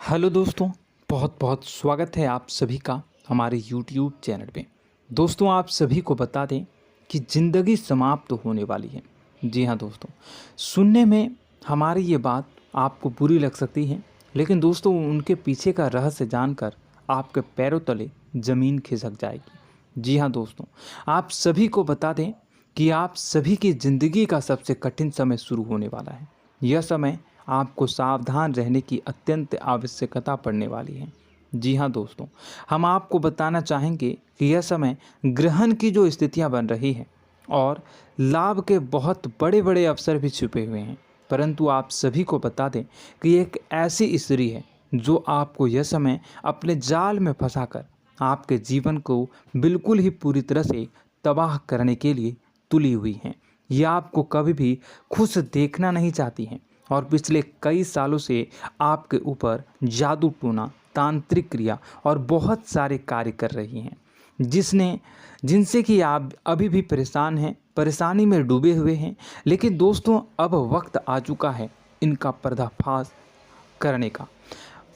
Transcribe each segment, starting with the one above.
Hello दोस्तों, बहुत बहुत स्वागत है आप सभी का हमारे YouTube चैनल पे। दोस्तों, आप सभी को बता दें कि ज़िंदगी समाप्त होने वाली है। जी हाँ दोस्तों, सुनने में हमारी ये बात आपको बुरी लग सकती है, लेकिन दोस्तों उनके पीछे का रहस्य जानकर आपके पैरों तले ज़मीन खिसक जाएगी। जी हाँ दोस्तों, आप सभी को बता दें कि आप सभी की ज़िंदगी का सबसे कठिन समय शुरू होने वाला है। यह समय आपको सावधान रहने की अत्यंत आवश्यकता पड़ने वाली है। जी हाँ दोस्तों, हम आपको बताना चाहेंगे कि यह समय ग्रहण की जो स्थितियां बन रही है और लाभ के बहुत बड़े बड़े अवसर भी छुपे हुए हैं। परंतु आप सभी को बता दें कि एक ऐसी स्त्री है जो आपको यह समय अपने जाल में फंसाकर आपके जीवन को बिल्कुल ही पूरी तरह से तबाह करने के लिए तुली हुई हैं। यह आपको कभी भी खुश देखना नहीं चाहती हैं और पिछले कई सालों से आपके ऊपर जादू टोना, तांत्रिक क्रिया और बहुत सारे कार्य कर रही हैं, जिनसे कि आप अभी भी परेशान हैं, परेशानी में डूबे हुए हैं। लेकिन दोस्तों, अब वक्त आ चुका है इनका पर्दाफाश करने का।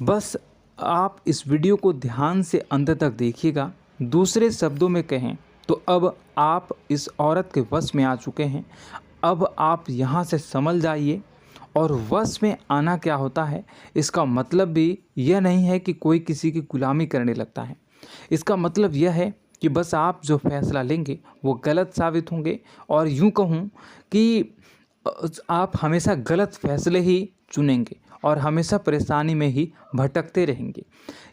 बस आप इस वीडियो को ध्यान से अंत तक देखिएगा। दूसरे शब्दों में कहें तो अब आप इस औरत के वश में आ चुके हैं। अब आप यहाँ से संभल जाइए। और वश में आना क्या होता है, इसका मतलब भी यह नहीं है कि कोई किसी की गुलामी करने लगता है। इसका मतलब यह है कि बस आप जो फैसला लेंगे वो गलत साबित होंगे, और यूँ कहूँ कि आप हमेशा गलत फैसले ही चुनेंगे और हमेशा परेशानी में ही भटकते रहेंगे।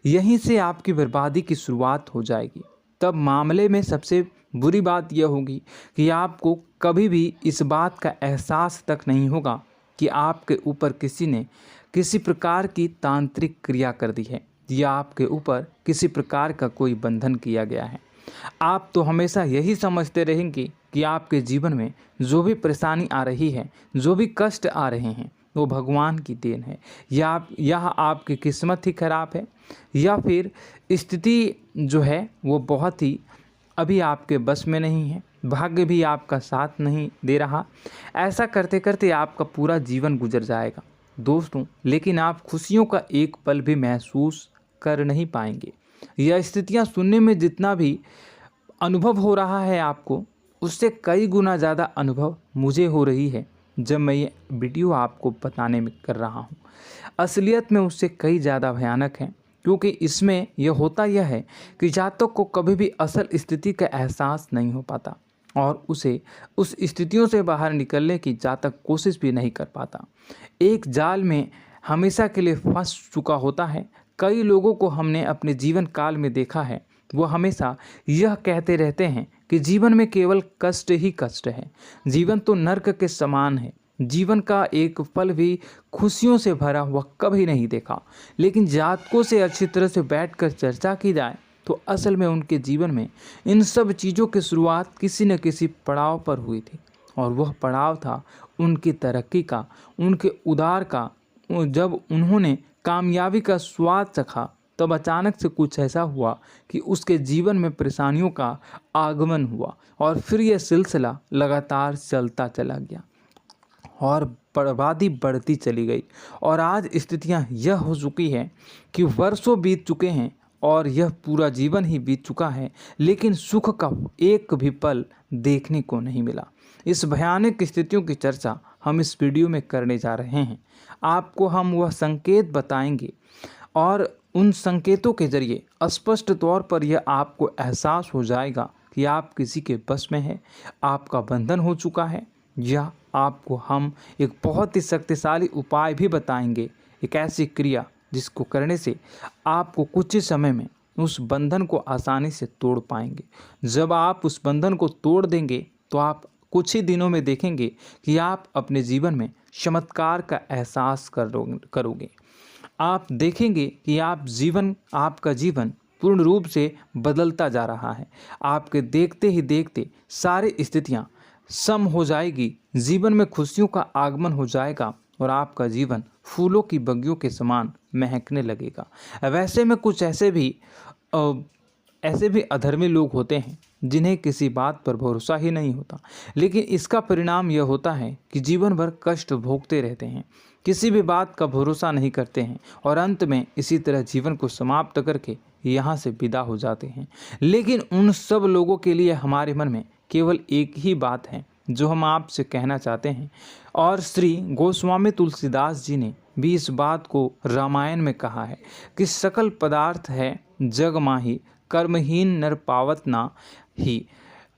यहीं से आपकी बर्बादी की शुरुआत हो जाएगी। तब मामले में सबसे बुरी बात यह होगी कि आपको कभी भी इस बात का एहसास तक नहीं होगा कि आपके ऊपर किसी ने किसी प्रकार की तांत्रिक क्रिया कर दी है या आपके ऊपर किसी प्रकार का कोई बंधन किया गया है। आप तो हमेशा यही समझते रहेंगे कि आपके जीवन में जो भी परेशानी आ रही है, जो भी कष्ट आ रहे हैं, वो भगवान की देन है, या आपकी किस्मत ही खराब है, या फिर स्थिति जो है वो बहुत ही अभी आपके बस में नहीं है, भाग्य भी आपका साथ नहीं दे रहा। ऐसा करते करते आपका पूरा जीवन गुजर जाएगा दोस्तों, लेकिन आप खुशियों का एक पल भी महसूस कर नहीं पाएंगे। यह स्थितियां सुनने में जितना भी अनुभव हो रहा है आपको, उससे कई गुना ज़्यादा अनुभव मुझे हो रही है जब मैं ये वीडियो आपको बताने में कर रहा हूँ। असलियत में उससे कई ज़्यादा भयानक है, क्योंकि इसमें यह होता यह है कि जातक को कभी भी असल स्थिति का एहसास नहीं हो पाता और उसे उस स्थितियों से बाहर निकलने की जातक कोशिश भी नहीं कर पाता। एक जाल में हमेशा के लिए फंस चुका होता है। कई लोगों को हमने अपने जीवन काल में देखा है, वो हमेशा यह कहते रहते हैं कि जीवन में केवल कष्ट ही कष्ट है, जीवन तो नर्क के समान है, जीवन का एक पल भी खुशियों से भरा हुआ कभी नहीं देखा। लेकिन जातकों से अच्छी तरह से बैठकर चर्चा की जाए तो असल में उनके जीवन में इन सब चीज़ों की शुरुआत किसी न किसी पड़ाव पर हुई थी, और वह पड़ाव था उनकी तरक्की का, उनके उदार का। जब उन्होंने कामयाबी का स्वाद चखा, तब अचानक से कुछ ऐसा हुआ कि उसके जीवन में परेशानियों का आगमन हुआ, और फिर यह सिलसिला लगातार चलता चला गया और बर्बादी बढ़ती चली गई। और आज स्थितियां यह हो चुकी है कि वर्षों बीत चुके हैं और यह पूरा जीवन ही बीत चुका है, लेकिन सुख का एक भी पल देखने को नहीं मिला। इस भयानक स्थितियों की चर्चा हम इस वीडियो में करने जा रहे हैं। आपको हम वह संकेत बताएंगे, और उन संकेतों के जरिए स्पष्ट तौर पर यह आपको एहसास हो जाएगा कि आप किसी के बस में हैं, आपका बंधन हो चुका है, या आपको हम एक बहुत ही शक्तिशाली उपाय भी बताएंगे, एक ऐसी क्रिया जिसको करने से आपको कुछ ही समय में उस बंधन को आसानी से तोड़ पाएंगे। जब आप उस बंधन को तोड़ देंगे तो आप कुछ ही दिनों में देखेंगे कि आप अपने जीवन में चमत्कार का एहसास करोगे। आप देखेंगे कि आपका जीवन पूर्ण रूप से बदलता जा रहा है। आपके देखते ही देखते सारी स्थितियां सम हो जाएगी, जीवन में खुशियों का आगमन हो जाएगा और आपका जीवन फूलों की बगियों के समान महकने लगेगा। वैसे में कुछ ऐसे भी अधर्मी लोग होते हैं जिन्हें किसी बात पर भरोसा ही नहीं होता, लेकिन इसका परिणाम यह होता है कि जीवन भर कष्ट भोगते रहते हैं। किसी भी बात का भरोसा नहीं करते हैं और अंत में इसी तरह जीवन को समाप्त करके यहाँ से विदा हो जाते हैं। लेकिन उन सब लोगों के लिए हमारे मन में केवल एक ही बात है जो हम आपसे कहना चाहते हैं, और श्री गोस्वामी तुलसीदास जी ने भी इस बात को रामायण में कहा है कि सकल पदार्थ है जग माही, कर्महीन नर पावत ना ही।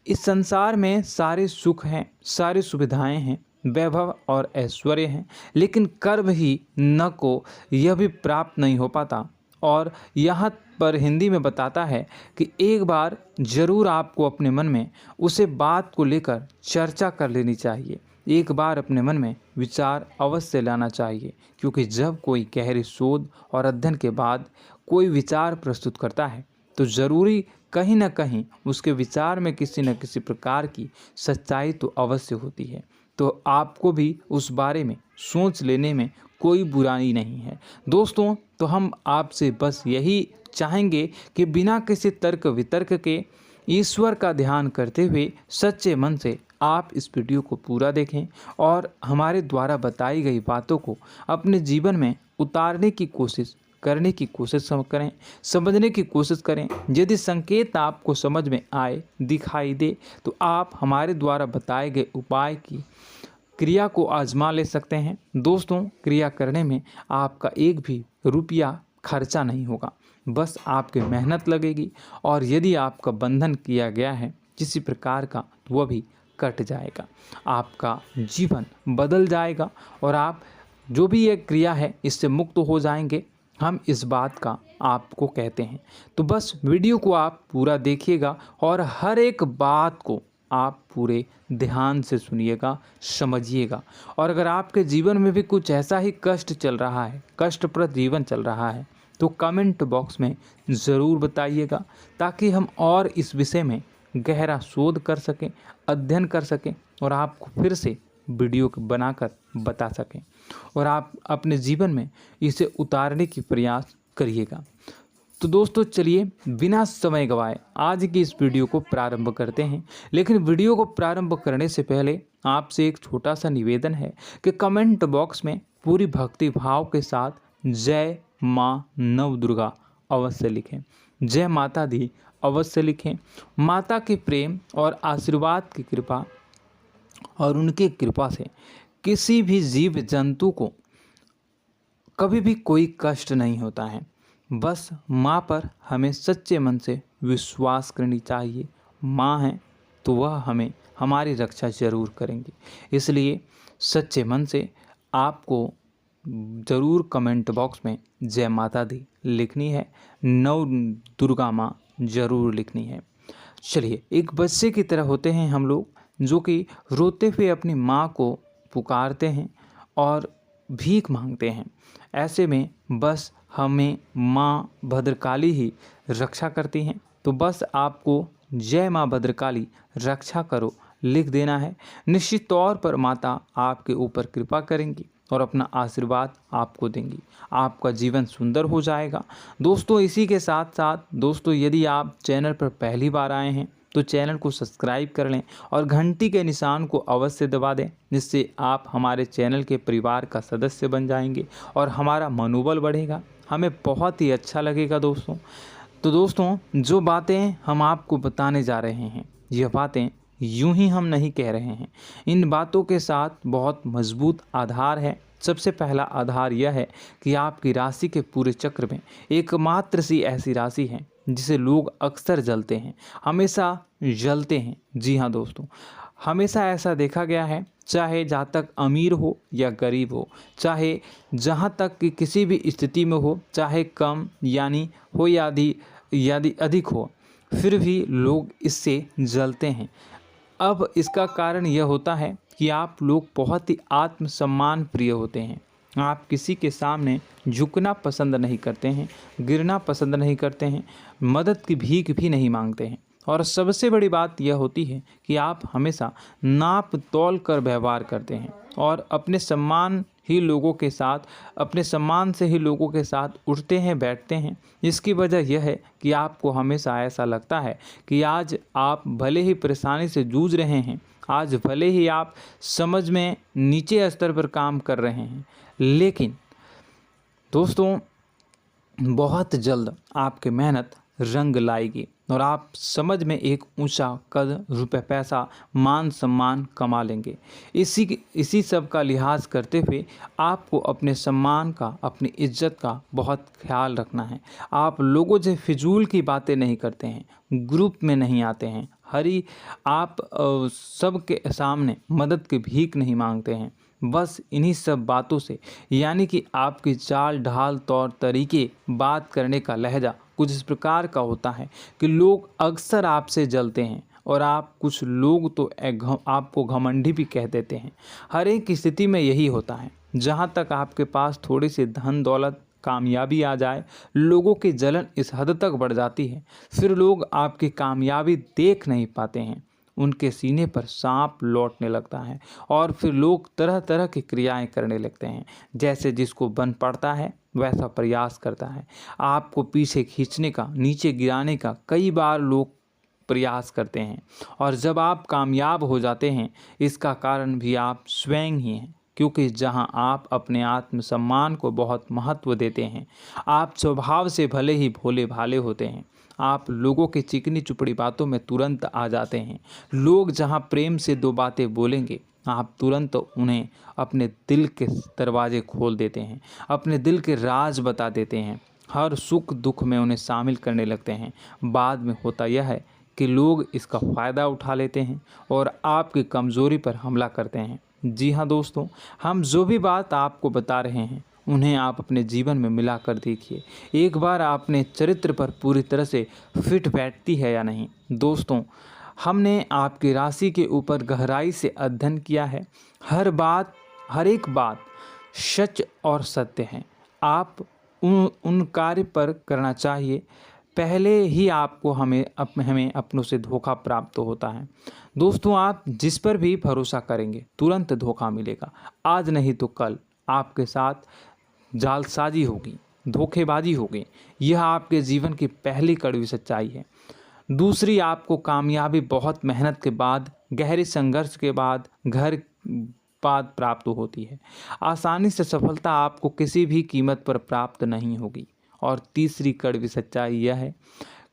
इस संसार में सारे सुख हैं, सारी सुविधाएं हैं, वैभव और ऐश्वर्य हैं, लेकिन कर्म ही न को यह भी प्राप्त नहीं हो पाता। और यहाँ पर हिंदी में बताता है कि एक बार जरूर आपको अपने मन में उसे बात को लेकर चर्चा कर लेनी चाहिए, एक बार अपने मन में विचार अवश्य लाना चाहिए, क्योंकि जब कोई गहरी शोध और अध्ययन के बाद कोई विचार प्रस्तुत करता है तो ज़रूरी कहीं ना कहीं उसके विचार में किसी न किसी प्रकार की सच्चाई तो अवश्य होती है। तो आपको भी उस बारे में सोच लेने में कोई बुराई नहीं है। दोस्तों, तो हम आपसे बस यही चाहेंगे कि बिना किसी तर्क वितर्क के ईश्वर का ध्यान करते हुए सच्चे मन से आप इस वीडियो को पूरा देखें और हमारे द्वारा बताई गई बातों को अपने जीवन में उतारने की कोशिश करने की कोशिश करें, समझने की कोशिश करें। यदि संकेत आपको समझ में आए, दिखाई दे, तो आप हमारे द्वारा बताए गए उपाय की क्रिया को आजमा ले सकते हैं। दोस्तों, क्रिया करने में आपका एक भी रुपया खर्चा नहीं होगा, बस आपकी मेहनत लगेगी, और यदि आपका बंधन किया गया है किसी प्रकार का तो वह भी कट जाएगा, आपका जीवन बदल जाएगा और आप जो भी ये क्रिया है इससे मुक्त हो जाएंगे। हम इस बात का आपको कहते हैं। तो बस वीडियो को आप पूरा देखिएगा और हर एक बात को आप पूरे ध्यान से सुनिएगा, समझिएगा। और अगर आपके जीवन में भी कुछ ऐसा ही कष्ट चल रहा है, कष्टप्रद जीवन चल रहा है, तो कमेंट बॉक्स में ज़रूर बताइएगा, ताकि हम और इस विषय में गहरा शोध कर सकें, अध्ययन कर सकें और आपको फिर से वीडियो बनाकर बता सकें और आप अपने जीवन में इसे उतारने की प्रयास करिएगा। तो दोस्तों, चलिए बिना समय गवाए आज की इस वीडियो को प्रारंभ करते हैं। लेकिन वीडियो को प्रारंभ करने से पहले आपसे एक छोटा सा निवेदन है कि कमेंट बॉक्स में पूरी भक्ति भाव के साथ जय माँ नव दुर्गा अवश्य लिखें, जय माता दी अवश्य लिखें। माता के प्रेम और आशीर्वाद की कृपा और उनकी कृपा से किसी भी जीव जंतु को कभी भी कोई कष्ट नहीं होता है। बस माँ पर हमें सच्चे मन से विश्वास करनी चाहिए। माँ है तो वह हमें हमारी रक्षा जरूर करेंगी। इसलिए सच्चे मन से आपको ज़रूर कमेंट बॉक्स में जय माता दी लिखनी है, नव दुर्गा माँ ज़रूर लिखनी है। चलिए, एक बच्चे की तरह होते हैं हम लोग, जो कि रोते हुए अपनी माँ को पुकारते हैं और भीख मांगते हैं। ऐसे में बस हमें माँ भद्रकाली ही रक्षा करती हैं। तो बस आपको जय माँ भद्रकाली रक्षा करो लिख देना है। निश्चित तौर पर माता आपके ऊपर कृपा करेंगी और अपना आशीर्वाद आपको देंगी, आपका जीवन सुंदर हो जाएगा। दोस्तों, इसी के साथ साथ दोस्तों, यदि आप चैनल पर पहली बार आए हैं तो चैनल को सब्सक्राइब कर लें और घंटी के निशान को अवश्य दबा दें, जिससे आप हमारे चैनल के परिवार का सदस्य बन जाएंगे और हमारा मनोबल बढ़ेगा, हमें बहुत ही अच्छा लगेगा दोस्तों। तो दोस्तों, जो बातें हम आपको बताने जा रहे हैं, यह बातें यूं ही हम नहीं कह रहे हैं। इन बातों के साथ बहुत मजबूत आधार है। सबसे पहला आधार यह है कि आपकी राशि के पूरे चक्र में एकमात्र सी ऐसी राशि है जिसे लोग अक्सर जलते हैं, हमेशा जलते हैं। जी हाँ दोस्तों, हमेशा ऐसा देखा गया है, चाहे जहाँ तक अमीर हो या गरीब हो, चाहे जहाँ तक कि किसी भी स्थिति में हो, चाहे कम यानी हो या अधिक हो, फिर भी लोग इससे जलते हैं। अब इसका कारण यह होता है कि आप लोग बहुत ही आत्मसम्मान प्रिय होते हैं। आप किसी के सामने झुकना पसंद नहीं करते हैं, गिरना पसंद नहीं करते हैं, मदद की भीख भी नहीं मांगते हैं। और सबसे बड़ी बात यह होती है कि आप हमेशा नाप तोल कर व्यवहार करते हैं और अपने सम्मान से ही लोगों के साथ उठते हैं, बैठते हैं। इसकी वजह यह है कि आपको हमेशा ऐसा लगता है कि आज आप भले ही परेशानी से जूझ रहे हैं, आज भले ही आप समझ में नीचे स्तर पर काम कर रहे हैं, लेकिन दोस्तों बहुत जल्द आपकी मेहनत रंग लाएगी और आप समझ में एक ऊंचा कद, रुपए, पैसा, मान सम्मान कमा लेंगे। इसी सब का लिहाज करते हुए आपको अपने सम्मान का, अपनी इज्जत का बहुत ख्याल रखना है। आप लोगों से फिजूल की बातें नहीं करते हैं, ग्रुप में नहीं आते हैं, आप सबके सामने मदद की भीख नहीं मांगते हैं। बस इन्हीं सब बातों से, यानी कि आपकी चाल ढाल, तौर तरीके, बात करने का लहजा कुछ इस प्रकार का होता है कि लोग अक्सर आपसे जलते हैं और कुछ लोग तो आपको घमंडी भी कह देते हैं। हर एक स्थिति में यही होता है। जहाँ तक आपके पास थोड़ी सी धन दौलत, कामयाबी आ जाए, लोगों की जलन इस हद तक बढ़ जाती है, फिर लोग आपकी कामयाबी देख नहीं पाते हैं। उनके सीने पर सांप लौटने लगता है और फिर लोग तरह तरह की क्रियाएं करने लगते हैं। जैसे जिसको बन पड़ता है वैसा प्रयास करता है। आपको पीछे खींचने का, नीचे गिराने का कई बार लोग प्रयास करते हैं और जब आप कामयाब हो जाते हैं, इसका कारण भी आप स्वयं ही हैं। क्योंकि जहां आप अपने आत्मसम्मान को बहुत महत्व देते हैं, आप स्वभाव से भले ही भोले भाले होते हैं, आप लोगों की चिकनी चुपड़ी बातों में तुरंत आ जाते हैं। लोग जहां प्रेम से दो बातें बोलेंगे, आप तुरंत उन्हें अपने दिल के दरवाजे खोल देते हैं, अपने दिल के राज बता देते हैं, हर सुख दुख में उन्हें शामिल करने लगते हैं। बाद में होता यह है कि लोग इसका फ़ायदा उठा लेते हैं और आपकी कमज़ोरी पर हमला करते हैं। जी हाँ दोस्तों, हम जो भी बात आपको बता रहे हैं उन्हें आप अपने जीवन में मिला कर देखिए। एक बार आपने चरित्र पर पूरी तरह से फिट बैठती है या नहीं। दोस्तों, हमने आपकी राशि के ऊपर गहराई से अध्ययन किया है। हर एक बात सच और सत्य है। आप उन कार्य पर करना चाहिए, पहले ही आपको हमें अपनों से धोखा प्राप्त होता है। दोस्तों, आप जिस पर भी भरोसा करेंगे तुरंत धोखा मिलेगा। आज नहीं तो कल आपके साथ जालसाजी होगी, धोखेबाजी होगी। यह आपके जीवन की पहली कड़वी सच्चाई है। दूसरी, आपको कामयाबी बहुत मेहनत के बाद, गहरे संघर्ष के बाद, प्राप्त होती है। आसानी से सफलता आपको किसी भी कीमत पर प्राप्त नहीं होगी। और तीसरी कड़वी सच्चाई यह है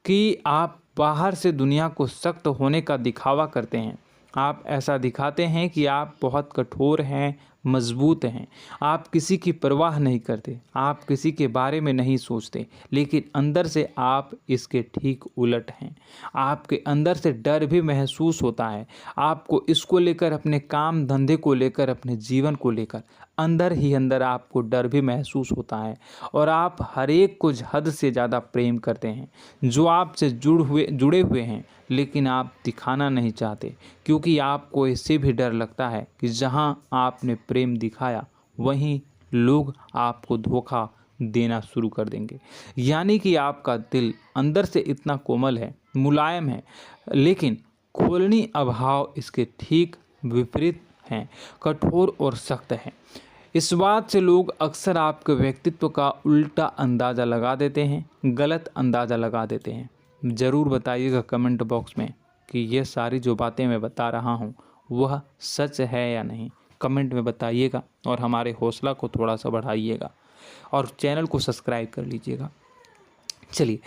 कि आप बाहर से दुनिया को सख्त होने का दिखावा करते हैं। आप ऐसा दिखाते हैं कि आप बहुत कठोर हैं, मजबूत हैं। आप किसी की परवाह नहीं करते, आप किसी के बारे में नहीं सोचते, लेकिन अंदर से आप इसके ठीक उलट हैं। आपके अंदर से डर भी महसूस होता है। आपको इसको लेकर, अपने काम धंधे को लेकर, अपने जीवन को लेकर अंदर ही अंदर आपको डर भी महसूस होता है और आप हर एक को हद से ज़्यादा प्रेम करते हैं, जो आपसे जुड़े हुए हैं, लेकिन आप दिखाना नहीं चाहते, क्योंकि आपको इससे भी डर लगता है कि जहां आपने प्रेम दिखाया वहीं लोग आपको धोखा देना शुरू कर देंगे। यानी कि आपका दिल अंदर से इतना कोमल है, मुलायम है, लेकिन खोलनी अभाव इसके ठीक विपरीत हैं, कठोर और सख्त हैं। इस बात से लोग अक्सर आपके व्यक्तित्व का उल्टा अंदाज़ा लगा देते हैं, गलत अंदाज़ा लगा देते हैं। ज़रूर बताइएगा कमेंट बॉक्स में कि ये सारी जो बातें मैं बता रहा हूँ वह सच है या नहीं। कमेंट में बताइएगा और हमारे हौसला को थोड़ा सा बढ़ाइएगा और चैनल को सब्सक्राइब कर लीजिएगा। चलिए,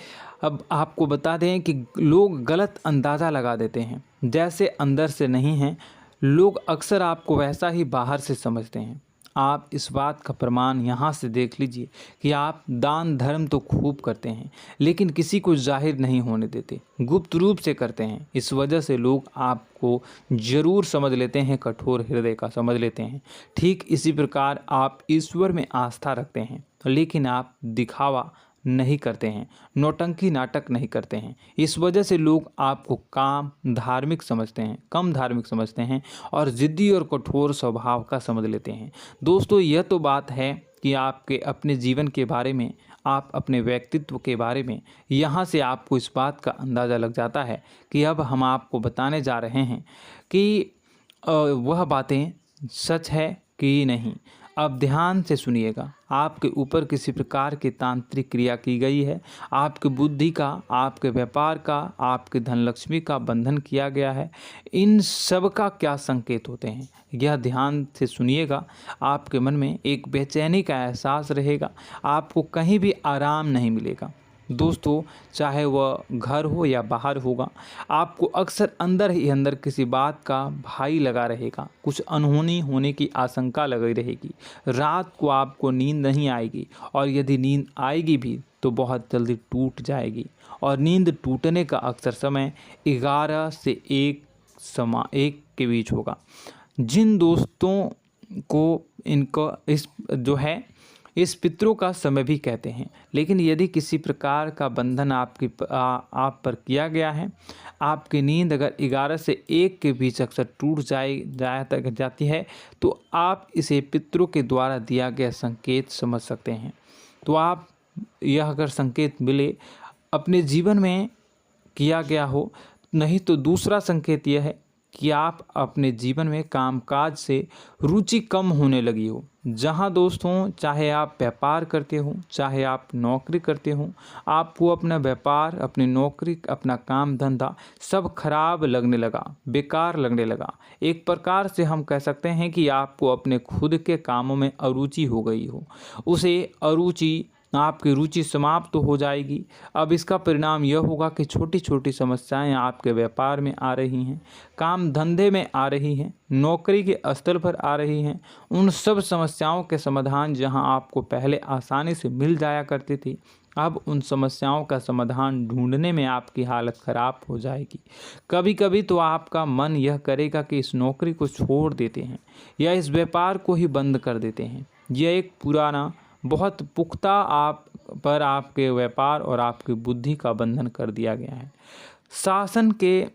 अब आपको बता दें कि लोग गलत अंदाज़ा लगा देते हैं। जैसे अंदर से नहीं हैं, लोग अक्सर आपको वैसा ही बाहर से समझते हैं। आप इस बात का प्रमाण यहाँ से देख लीजिए कि आप दान धर्म तो खूब करते हैं, लेकिन किसी को जाहिर नहीं होने देते, गुप्त रूप से करते हैं। इस वजह से लोग आपको ज़रूर समझ लेते हैं, कठोर हृदय का समझ लेते हैं। ठीक इसी प्रकार आप ईश्वर में आस्था रखते हैं, लेकिन आप दिखावा नहीं करते हैं, नौटंकी नाटक नहीं करते हैं। इस वजह से लोग आपको कम धार्मिक समझते हैं और ज़िद्दी और कठोर स्वभाव का समझ लेते हैं। दोस्तों, यह तो बात है कि आपके अपने जीवन के बारे में, आप अपने व्यक्तित्व के बारे में, यहाँ से आपको इस बात का अंदाज़ा लग जाता है कि अब हम आपको बताने जा रहे हैं कि वह बातें सच है कि नहीं। अब ध्यान से सुनिएगा। आपके ऊपर किसी प्रकार की तांत्रिक क्रिया की गई है, आपकी बुद्धि का, आपके व्यापार का, आपके धनलक्ष्मी का बंधन किया गया है। इन सब का क्या संकेत होते हैं, यह ध्यान से सुनिएगा। आपके मन में एक बेचैनी का एहसास रहेगा, आपको कहीं भी आराम नहीं मिलेगा। दोस्तों, चाहे वह घर हो या बाहर होगा, आपको अक्सर अंदर ही अंदर किसी बात का भय लगा रहेगा, कुछ अनहोनी होने की आशंका लगी रहेगी। रात को आपको नींद नहीं आएगी, और यदि नींद आएगी भी तो बहुत जल्दी टूट जाएगी। और नींद टूटने का अक्सर समय 11 से 1 के बीच होगा। जिन दोस्तों को इनको इस पितरों का समय भी कहते हैं। लेकिन यदि किसी प्रकार का बंधन आप पर किया गया है, आपकी नींद अगर 11 से 1 के बीच अक्सर टूट जाती है, तो आप इसे पितरों के द्वारा दिया गया संकेत समझ सकते हैं। तो आप यह अगर संकेत मिले अपने जीवन में किया गया हो, नहीं तो दूसरा संकेत यह है कि आप अपने जीवन में कामकाज से रुचि कम होने लगी हो। जहां दोस्तों, चाहे आप व्यापार करते हो, चाहे आप नौकरी करते हो, आपको अपना व्यापार, अपनी नौकरी, अपना काम धंधा सब खराब लगने लगा, बेकार लगने लगा। एक प्रकार से हम कह सकते हैं कि आपको अपने खुद के कामों में अरुचि हो गई हो। उसे अरुचि, आपकी रुचि समाप्त तो हो जाएगी। अब इसका परिणाम यह होगा कि छोटी छोटी समस्याएं आपके व्यापार में आ रही हैं, काम धंधे में आ रही हैं, नौकरी के स्तर पर आ रही हैं। उन सब समस्याओं के समाधान जहां आपको पहले आसानी से मिल जाया करती थी, अब उन समस्याओं का समाधान ढूंढने में आपकी हालत ख़राब हो जाएगी। कभी कभी तो आपका मन यह करेगा कि इस नौकरी को छोड़ देते हैं या इस व्यापार को ही बंद कर देते हैं। यह एक पुराना, बहुत पुख्ता आपके व्यापार और आपकी बुद्धि का बंधन कर दिया गया है। शासन के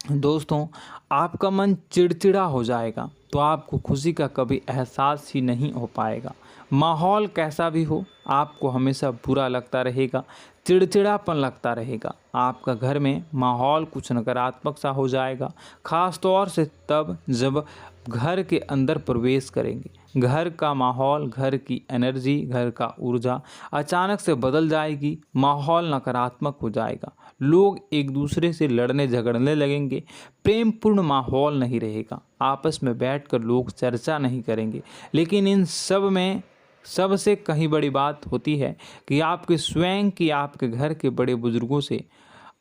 दोस्तों, आपका मन चिड़चिड़ा हो जाएगा, तो आपको खुशी का कभी एहसास ही नहीं हो पाएगा। माहौल कैसा भी हो, आपको हमेशा बुरा लगता रहेगा, चिड़चिड़ापन लगता रहेगा। आपका घर में माहौल कुछ नकारात्मक सा हो जाएगा, ख़ास तौर से तब जब घर के अंदर प्रवेश करेंगे। घर का माहौल, घर की एनर्जी, घर का ऊर्जा अचानक से बदल जाएगी, माहौल नकारात्मक हो जाएगा। लोग एक दूसरे से लड़ने झगड़ने लगेंगे, प्रेमपूर्ण माहौल नहीं रहेगा, आपस में बैठकर लोग चर्चा नहीं करेंगे। लेकिन इन सब में सबसे कहीं बड़ी बात होती है कि आपके स्वयं की, आपके घर के बड़े बुजुर्गों से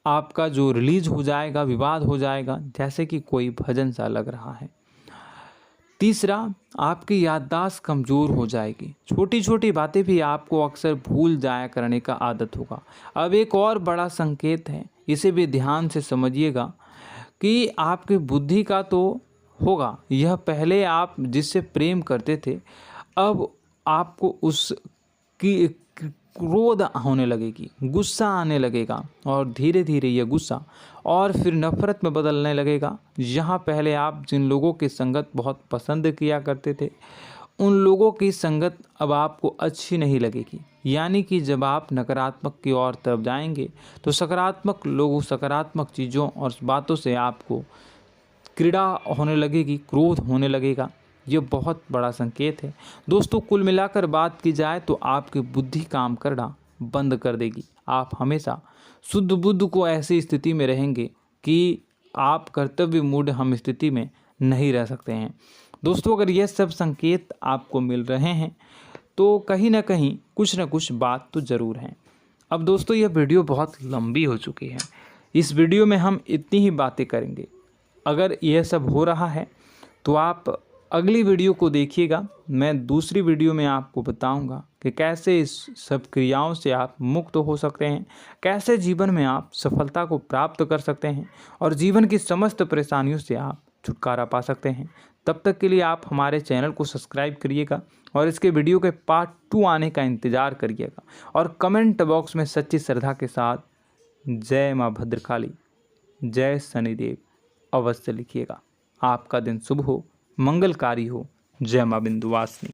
आपका जो रिलीज हो जाएगा, विवाद हो जाएगा, जैसे कि कोई भजन सा लग रहा है। तीसरा, आपकी याददाश्त कमज़ोर हो जाएगी, छोटी छोटी बातें भी आपको अक्सर भूल जाया करने का आदत होगा। अब एक और बड़ा संकेत है, इसे भी ध्यान से समझिएगा कि आपकी बुद्धि का तो होगा, यह पहले आप जिससे प्रेम करते थे, अब आपको उसकी क्रोध होने लगेगी, गुस्सा आने लगेगा, और धीरे धीरे यह गुस्सा और फिर नफरत में बदलने लगेगा। यहाँ पहले आप जिन लोगों की संगत बहुत पसंद किया करते थे, उन लोगों की संगत अब आपको अच्छी नहीं लगेगी। यानी कि जब आप नकारात्मक की ओर तरफ जाएंगे, तो सकारात्मक लोगों, सकारात्मक चीज़ों और बातों से आपको क्रीड़ा होने लगेगी, क्रोध होने लगेगा। ये बहुत बड़ा संकेत है दोस्तों। कुल मिलाकर बात की जाए तो आपकी बुद्धि काम करना बंद कर देगी। आप हमेशा शुद्ध बुद्ध को ऐसी स्थिति में रहेंगे कि आप कर्तव्य मूढ़ हम स्थिति में नहीं रह सकते हैं। दोस्तों, अगर ये सब संकेत आपको मिल रहे हैं तो कहीं ना कहीं कुछ ना कुछ बात तो ज़रूर है। अब दोस्तों, यह वीडियो बहुत लंबी हो चुकी है, इस वीडियो में हम इतनी ही बातें करेंगे। अगर यह सब हो रहा है तो आप अगली वीडियो को देखिएगा। मैं दूसरी वीडियो में आपको बताऊंगा कि कैसे इस सब क्रियाओं से आप मुक्त हो सकते हैं, कैसे जीवन में आप सफलता को प्राप्त कर सकते हैं और जीवन की समस्त परेशानियों से आप छुटकारा पा सकते हैं। तब तक के लिए आप हमारे चैनल को सब्सक्राइब करिएगा और इसके वीडियो के पार्ट 2 आने का इंतज़ार करिएगा। और कमेंट बॉक्स में सच्ची श्रद्धा के साथ जय माँ भद्रकाली, जय शनिदेव अवश्य लिखिएगा। आपका दिन शुभ हो, मंगलकारी हो। जय माँ विंध्यवासिनी।